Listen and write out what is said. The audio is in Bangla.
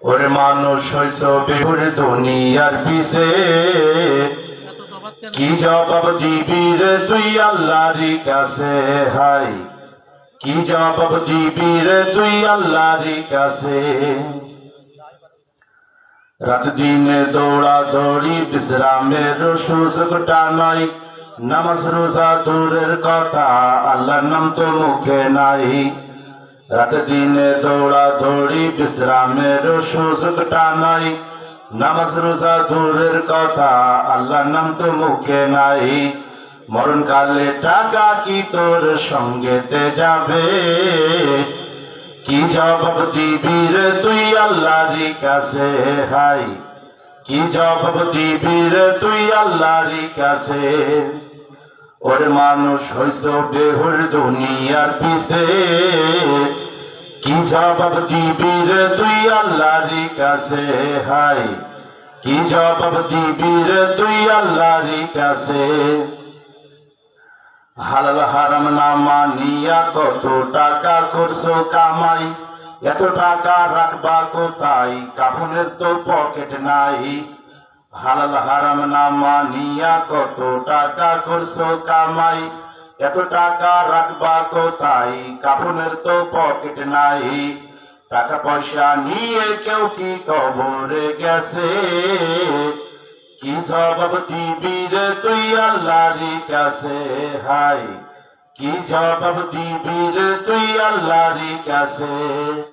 ওরে মানুষ হইছ বেহুর দুনিয়ার পিছে, কি জবাব দিবি রে তুই আল্লাহর কাছে? হাই কি জবাব দিবি রে তুই আল্লাহর কাছে? রাত দিনে দৌড়া দৌড়ি বিশ্রামের সুযোগটা নাই, নামাজ রোজা দূরের কথা আল্লাহর নাম তো মুখে নাই। রাত দিনে দৌড়া দৌড়ি বিশ্রামের সুযোগটা নাই, নামাজ রোজা দূরের কথা আল্লাহর নাম তো মুখে নাই। মরণ কালে টাকা কি তোর সঙ্গেতে যাবে? কি জবাব দিবি রে তুই আল্লাহর কাছে? হাই কি জবাব দিবি রে তুই আল্লাহর কাছে? ওরে মানুষ হইছ বেহুর দুনিয়ার পিছে, কি জবাব দিবি রে তুই আল্লাহর কাছে? হাই কি জবাব দিবি রে তুই আল্লাহর কাছে? হালাল হারাম না মানিয়া কত টাকা করছো কামাই, এত টাকা রাখবা কোথায়? কাফনের তো পকেট নাই। হালাল হারাম না মানিয়া কত টাকা করছো কামাই, এত টাকা রাখবা কোথায়? কাফনের তো পকেট নাই। টাকা পয়সা নিয়ে কেউ কি কবরে গেছে? কি জবাব দিবি রে তুই আল্লাহর কাছে? হাই কি জবাব দিবি রে তুই আল্লাহর কাছে?